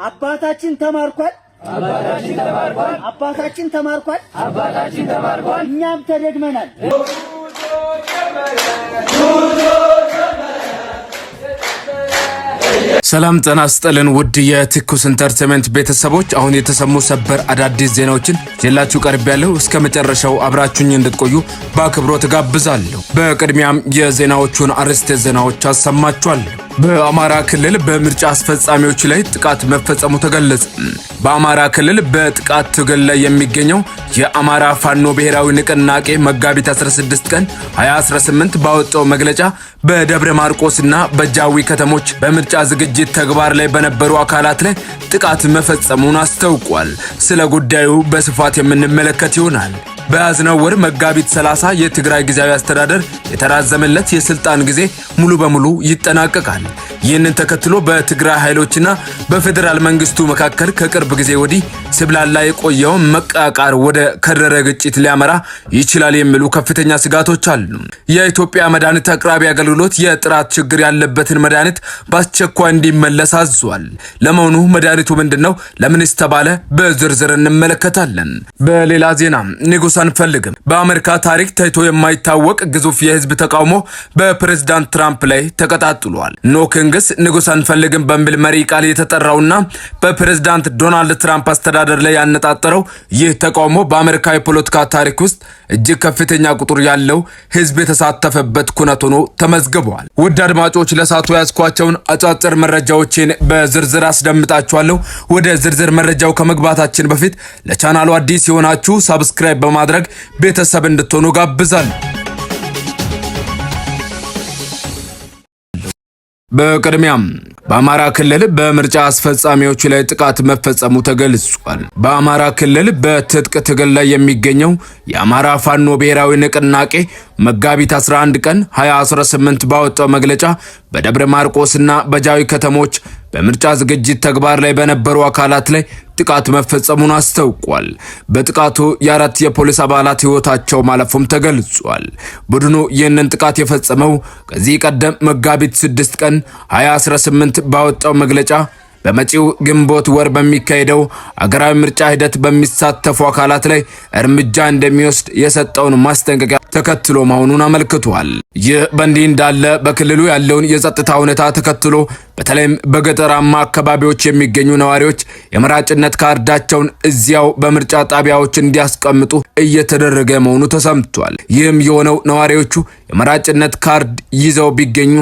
አባታችን ተማርኳል። እኛም ተደግመናል። ሰላም ጤና ይስጥልን ውድ የትኩስ ኢንተርቴይንመንት ቤተሰቦች፣ አሁን የተሰሙ ሰበር አዳዲስ ዜናዎችን ይዤላችሁ ቀርቤያለሁ። እስከ መጨረሻው አብራችሁኝ እንድትቆዩ በአክብሮት ጋብዛለሁ። በቅድሚያም የዜናዎቹን አርዕስተ ዜናዎች አሰማችኋለሁ። በአማራ ክልል በምርጫ አስፈጻሚዎች ላይ ጥቃት መፈጸሙ ተገለጸ። በአማራ ክልል በጥቃት ትግል ላይ የሚገኘው የአማራ ፋኖ ብሔራዊ ንቅናቄ መጋቢት 16 ቀን 2018 ባወጣው መግለጫ በደብረ ማርቆስና በጃዊ ከተሞች በምርጫ ዝግጅት ተግባር ላይ በነበሩ አካላት ላይ ጥቃት መፈጸሙን አስታውቋል። ስለ ጉዳዩ በስፋት የምንመለከት ይሆናል። በያዝነው ወር መጋቢት 30 የትግራይ ጊዜያዊ አስተዳደር የተራዘመለት የስልጣን ጊዜ ሙሉ በሙሉ ይጠናቀቃል። ይህንን ተከትሎ በትግራይ ኃይሎችና በፌደራል መንግስቱ መካከል ከቅርብ ጊዜ ወዲህ ሲብላላ የቆየው መቃቃር ወደ ከረረ ግጭት ሊያመራ ይችላል የሚሉ ከፍተኛ ስጋቶች አሉ። የኢትዮጵያ መድኃኒት አቅራቢ አገልግሎት የጥራት ችግር ያለበትን መድኃኒት በአስቸኳይ እንዲመለስ አዟል። ለመሆኑ መድኃኒቱ ምንድነው? ለምንስ ተባለ? በዝርዝር እንመለከታለን። በሌላ ዜና ንጉስ አንፈልግም። በአሜሪካ ታሪክ ታይቶ የማይታወቅ ግዙፍ የህዝብ ተቃውሞ በፕሬዝዳንት ትራምፕ ላይ ተቀጣጥሏል። ኖ ኮንግረስ ንጉስ አንፈልግም በሚል መሪ ቃል የተጠራውና በፕሬዝዳንት ዶናልድ ትራምፕ አስተዳደር ላይ ያነጣጠረው ይህ ተቃውሞ በአሜሪካ የፖለቲካ ታሪክ ውስጥ እጅግ ከፍተኛ ቁጥር ያለው ህዝብ የተሳተፈበት ኩነት ሆኖ ተመዝግቧል። ውድ አድማጮች ለሳቱ ያስኳቸውን አጫጭር መረጃዎችን በዝርዝር አስደምጣችኋለሁ። ወደ ዝርዝር መረጃው ከመግባታችን በፊት ለቻናሉ አዲስ የሆናችሁ ሰብስክራይብ በማድረግ ቤተሰብ እንድትሆኑ ጋብዛለሁ። በቅድሚያም በአማራ ክልል በምርጫ አስፈጻሚዎች ላይ ጥቃት መፈጸሙ ተገልጿል። በአማራ ክልል በትጥቅ ትግል ላይ የሚገኘው የአማራ ፋኖ ብሔራዊ ንቅናቄ መጋቢት 11 ቀን 2018 ባወጣው መግለጫ በደብረ ማርቆስና በጃዊ ከተሞች በምርጫ ዝግጅት ተግባር ላይ በነበሩ አካላት ላይ ጥቃት መፈጸሙን አስታውቋል። በጥቃቱ የአራት የፖሊስ አባላት ህይወታቸው ማለፉም ተገልጿል። ቡድኑ ይህንን ጥቃት የፈጸመው ከዚህ ቀደም መጋቢት 6 ቀን 2018 ባወጣው መግለጫ በመጪው ግንቦት ወር በሚካሄደው አገራዊ ምርጫ ሂደት በሚሳተፉ አካላት ላይ እርምጃ እንደሚወስድ የሰጠውን ማስጠንቀቂያ ተከትሎ መሆኑን አመልክቷል። ይህ በእንዲህ እንዳለ በክልሉ ያለውን የጸጥታ ሁኔታ ተከትሎ በተለይም በገጠራማ አካባቢዎች የሚገኙ ነዋሪዎች የመራጭነት ካርዳቸውን እዚያው በምርጫ ጣቢያዎች እንዲያስቀምጡ እየተደረገ መሆኑ ተሰምቷል። ይህም የሆነው ነዋሪዎቹ የመራጭነት ካርድ ይዘው ቢገኙ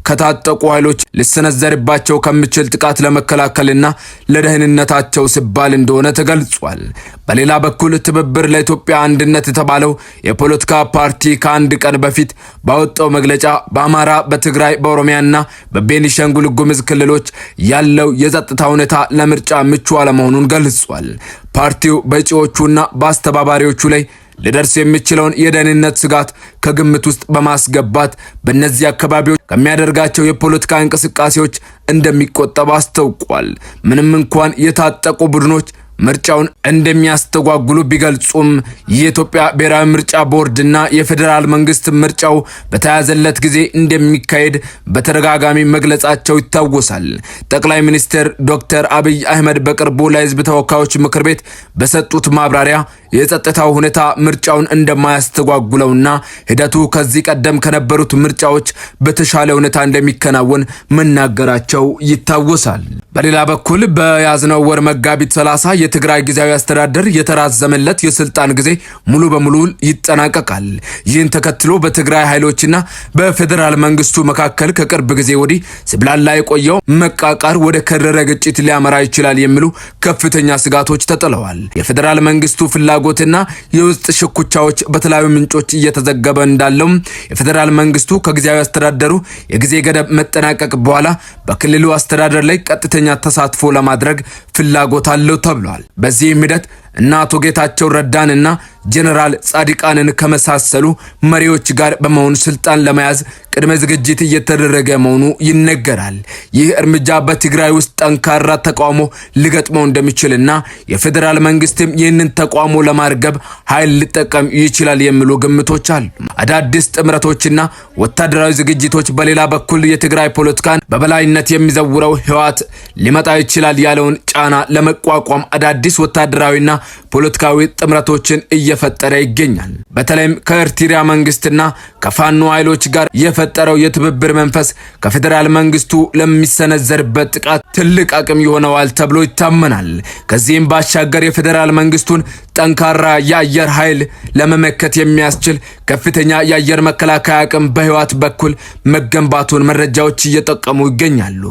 ከታጠቁ ኃይሎች ሊሰነዘርባቸው ከሚችል ጥቃት ለመከላከልና ለደህንነታቸው ሲባል እንደሆነ ተገልጿል። በሌላ በኩል ትብብር ለኢትዮጵያ አንድነት የተባለው የፖለቲካ ፓርቲ ከአንድ ቀን በፊት ባወጣው መግለጫ በአማራ፣ በትግራይ፣ በኦሮሚያና በቤኒሻንጉል ጉሙዝ ክልሎች ያለው የጸጥታ ሁኔታ ለምርጫ ምቹ አለመሆኑን ገልጿል። ፓርቲው በእጩዎቹና በአስተባባሪዎቹ ላይ ሊደርስ የሚችለውን የደህንነት ስጋት ከግምት ውስጥ በማስገባት በእነዚህ አካባቢዎች ከሚያደርጋቸው የፖለቲካ እንቅስቃሴዎች እንደሚቆጠብ አስታውቋል። ምንም እንኳን የታጠቁ ቡድኖች ምርጫውን እንደሚያስተጓጉሉ ቢገልጹም የኢትዮጵያ ብሔራዊ ምርጫ ቦርድና የፌደራል መንግስት ምርጫው በተያዘለት ጊዜ እንደሚካሄድ በተደጋጋሚ መግለጻቸው ይታወሳል። ጠቅላይ ሚኒስትር ዶክተር አብይ አህመድ በቅርቡ ለህዝብ ተወካዮች ምክር ቤት በሰጡት ማብራሪያ የጸጥታው ሁኔታ ምርጫውን እንደማያስተጓጉለውና ሂደቱ ከዚህ ቀደም ከነበሩት ምርጫዎች በተሻለ ሁኔታ እንደሚከናወን መናገራቸው ይታወሳል። በሌላ በኩል በያዝነው ወር መጋቢት 30 የትግራይ ጊዜያዊ አስተዳደር የተራዘመለት የስልጣን ጊዜ ሙሉ በሙሉ ይጠናቀቃል። ይህን ተከትሎ በትግራይ ኃይሎችና በፌደራል መንግስቱ መካከል ከቅርብ ጊዜ ወዲህ ሲብላላ የቆየው መቃቃር ወደ ከረረ ግጭት ሊያመራ ይችላል የሚሉ ከፍተኛ ስጋቶች ተጥለዋል። የፌደራል መንግስቱ ፍላጎትና የውስጥ ሽኩቻዎች በተለያዩ ምንጮች እየተዘገበ እንዳለው የፌደራል መንግስቱ ከጊዜያዊ አስተዳደሩ የጊዜ ገደብ መጠናቀቅ በኋላ በክልሉ አስተዳደር ላይ ቀጥተኛ ተሳትፎ ለማድረግ ፍላጎት አለው ተብሏል። በዚህም ሂደት እና አቶ ጌታቸው ረዳንና ጀነራል ጻድቃንን ከመሳሰሉ መሪዎች ጋር በመሆን ስልጣን ለመያዝ ቅድመ ዝግጅት እየተደረገ መሆኑ ይነገራል። ይህ እርምጃ በትግራይ ውስጥ ጠንካራ ተቃውሞ ሊገጥመው እንደሚችልና የፌዴራል መንግስትም ይህንን ተቃውሞ ለማርገብ ኃይል ሊጠቀም ይችላል የሚሉ ግምቶች አሉ። አዳዲስ ጥምረቶችና ወታደራዊ ዝግጅቶች በሌላ በኩል የትግራይ ፖለቲካን በበላይነት የሚዘውረው ህወሓት ሊመጣ ይችላል ያለውን ጫና ለመቋቋም አዳዲስ ወታደራዊና ፖለቲካዊ ጥምረቶችን እየፈጠረ ይገኛል። በተለይም ከኤርትራ መንግስትና ከፋኖ ኃይሎች ጋር የፈጠረው የትብብር መንፈስ ከፌዴራል መንግስቱ ለሚሰነዘርበት ጥቃት ትልቅ አቅም ይሆነዋል ተብሎ ይታመናል። ከዚህም ባሻገር የፌዴራል መንግስቱን ጠንካራ የአየር ኃይል ለመመከት የሚያስችል ከፍተኛ የአየር መከላከያ አቅም በህወሓት በኩል መገንባቱን መረጃዎች እየጠቀሙ ይገኛሉ።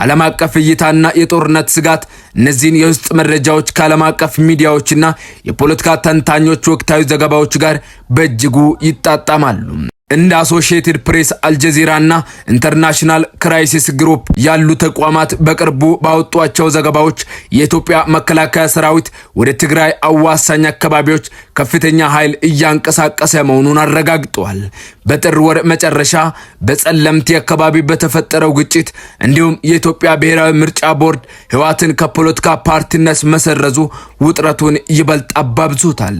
ዓለም አቀፍ እይታና የጦርነት ስጋት እነዚህን የውስጥ መረጃዎች ከዓለም አቀፍ ሚዲያዎችና የፖለቲካ ተንታኞች ወቅታዊ ዘገባዎች ጋር በእጅጉ ይጣጣማሉ። እንደ አሶሺየትድ ፕሬስ፣ አልጀዚራና ኢንተርናሽናል ክራይሲስ ግሩፕ ያሉ ተቋማት በቅርቡ ባወጧቸው ዘገባዎች የኢትዮጵያ መከላከያ ሰራዊት ወደ ትግራይ አዋሳኝ አካባቢዎች ከፍተኛ ኃይል እያንቀሳቀሰ መሆኑን አረጋግጠዋል። በጥር ወር መጨረሻ በጸለምቲ አካባቢ በተፈጠረው ግጭት እንዲሁም የኢትዮጵያ ብሔራዊ ምርጫ ቦርድ ህወሓትን ከፖለቲካ ፓርቲነት መሰረዙ ውጥረቱን ይበልጥ አባብሶታል።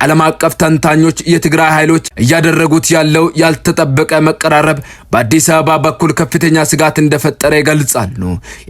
ዓለም አቀፍ ተንታኞች የትግራይ ኃይሎች እያደረጉት ያለው ያልተጠበቀ መቀራረብ በአዲስ አበባ በኩል ከፍተኛ ስጋት እንደፈጠረ ይገልጻሉ።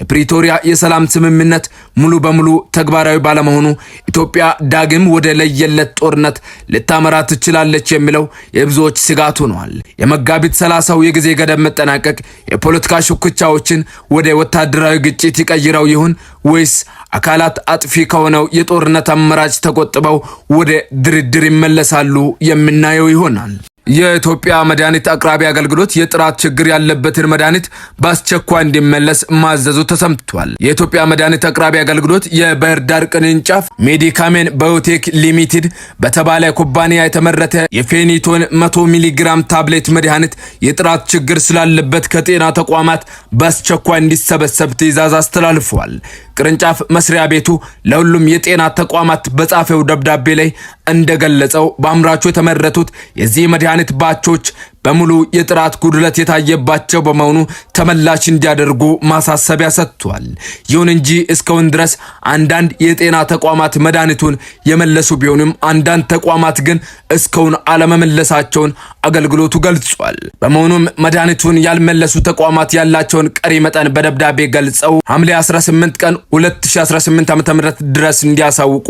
የፕሪቶሪያ የሰላም ስምምነት ሙሉ በሙሉ ተግባራዊ ባለመሆኑ ኢትዮጵያ ዳግም ወደ ለየለት ጦርነት ልታመራ ትችላለች የሚለው የብዙዎች ስጋት ሆኗል። የመጋቢት 30ው የጊዜ ገደብ መጠናቀቅ የፖለቲካ ሽኩቻዎችን ወደ ወታደራዊ ግጭት ይቀይረው ይሆን ወይስ አካላት አጥፊ ከሆነው የጦርነት አማራጭ ተቆጥበው ወደ ድርድር ይመለሳሉ? የምናየው ይሆናል። የኢትዮጵያ መድኃኒት አቅራቢ አገልግሎት የጥራት ችግር ያለበትን መድኃኒት በአስቸኳይ እንዲመለስ ማዘዙ ተሰምቷል። የኢትዮጵያ መድኃኒት አቅራቢ አገልግሎት የባህር ዳር ቅርንጫፍ ሜዲካሜን ባዮቴክ ሊሚቴድ በተባለ ኩባንያ የተመረተ የፌኒቶን 100 ሚሊግራም ታብሌት መድኃኒት የጥራት ችግር ስላለበት ከጤና ተቋማት በአስቸኳይ እንዲሰበሰብ ትዕዛዝ አስተላልፏል። ቅርንጫፍ መስሪያ ቤቱ ለሁሉም የጤና ተቋማት በጻፈው ደብዳቤ ላይ እንደገለጸው በአምራቹ የተመረቱት የዚህ መድኃኒት ባቾች በሙሉ የጥራት ጉድለት የታየባቸው በመሆኑ ተመላሽ እንዲያደርጉ ማሳሰቢያ ሰጥቷል። ይሁን እንጂ እስካሁን ድረስ አንዳንድ የጤና ተቋማት መድኃኒቱን የመለሱ ቢሆንም አንዳንድ ተቋማት ግን እስካሁን አለመመለሳቸውን አገልግሎቱ ገልጿል። በመሆኑም መድኃኒቱን ያልመለሱ ተቋማት ያላቸውን ቀሪ መጠን በደብዳቤ ገልጸው ሐምሌ 18 ቀን 2018 ዓ.ም ድረስ እንዲያሳውቁ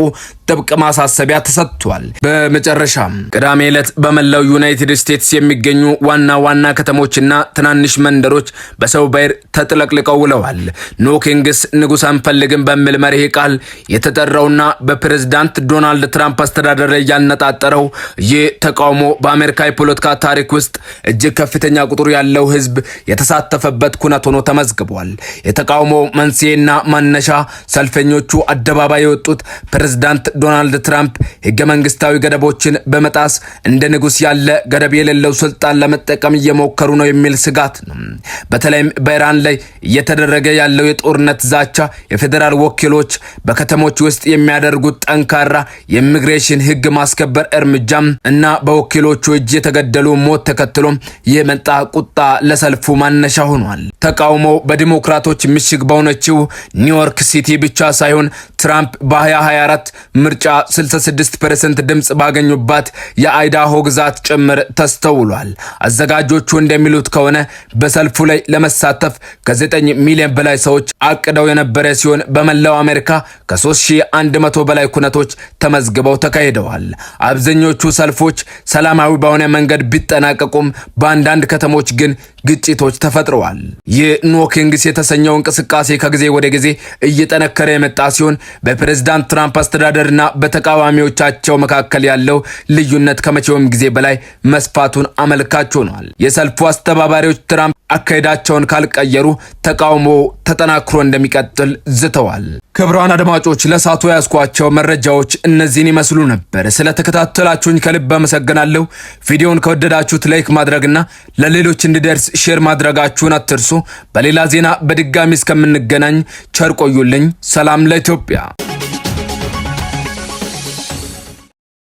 ጥብቅ ማሳሰቢያ ተሰጥቷል። በመጨረሻም ቅዳሜ ዕለት በመላው ዩናይትድ ስቴትስ የሚገኙ ዋና ዋና ከተሞችና ትናንሽ መንደሮች በሰው ባይር ተጥለቅልቀው ውለዋል። ኖ ኪንግስ ንጉስ አንፈልግም በሚል መሪ ቃል የተጠራውና በፕሬዝዳንት ዶናልድ ትራምፕ አስተዳደር ላይ ያነጣጠረው ይህ ተቃውሞ በአሜሪካ የፖለቲካ ታሪክ ውስጥ እጅግ ከፍተኛ ቁጥር ያለው ህዝብ የተሳተፈበት ኩነት ሆኖ ተመዝግቧል። የተቃውሞ መንስኤና ማነሻ ሰልፈኞቹ አደባባይ የወጡት ፕሬዝዳንት ዶናልድ ትራምፕ ህገ መንግስታዊ ገደቦችን በመጣስ እንደ ንጉስ ያለ ገደብ የሌለው ስልጣን ለመጠቀም እየሞከሩ ነው የሚል ስጋት ነው። በተለይም በኢራን ላይ እየተደረገ ያለው የጦርነት ዛቻ የፌዴራል ወኪሎች በከተሞች ውስጥ የሚያደርጉት ጠንካራ የኢሚግሬሽን ህግ ማስከበር እርምጃም እና በወኪሎቹ እጅ የተገደሉ ሞት ተከትሎ የመጣ ቁጣ ለሰልፉ ማነሻ ሆኗል። ተቃውሞው በዲሞክራቶች ምሽግ በሆነችው ኒውዮርክ ሲቲ ብቻ ሳይሆን ትራምፕ በ2024 ምርጫ 66% ድምጽ ባገኙባት የአይዳሆ ግዛት ጭምር ተስተውሏል። አዘጋጆቹ እንደሚሉት ከሆነ በሰልፉ ላይ ለመሳተፍ ከ9 ሚሊዮን በላይ ሰዎች አቅደው የነበረ ሲሆን በመላው አሜሪካ ከ3100 በላይ ኩነቶች ተመዝግበው ተካሂደዋል። አብዛኞቹ ሰልፎች ሰላማዊ በሆነ መንገድ ቢጠናቀቁም በአንዳንድ ከተሞች ግን ግጭቶች ተፈጥረዋል። ይህ ኖ ኪንግስ የተሰኘው እንቅስቃሴ ከጊዜ ወደ ጊዜ እየጠነከረ የመጣ ሲሆን በፕሬዝዳንት ትራምፕ አስተዳደርና በተቃዋሚዎቻቸው መካከል ያለው ልዩነት ከመቼውም ጊዜ በላይ መስፋቱን አመልካች ሆኗል። የሰልፉ አስተባባሪዎች ትራምፕ አካሄዳቸውን ካልቀየሩ ተቃውሞ ተጠናክሮ እንደሚቀጥል ዝተዋል። ክቡራን አድማጮች ለሳቱ ያስኳቸው መረጃዎች እነዚህን ይመስሉ ነበር። ስለተከታተላችሁኝ ከልብ አመሰግናለሁ። ቪዲዮውን ከወደዳችሁት ላይክ ማድረግና ለሌሎች እንዲደርስ ሼር ማድረጋችሁን አትርሱ። በሌላ ዜና በድጋሚ እስከምንገናኝ ቸር ቆዩልኝ። ሰላም ለኢትዮጵያ።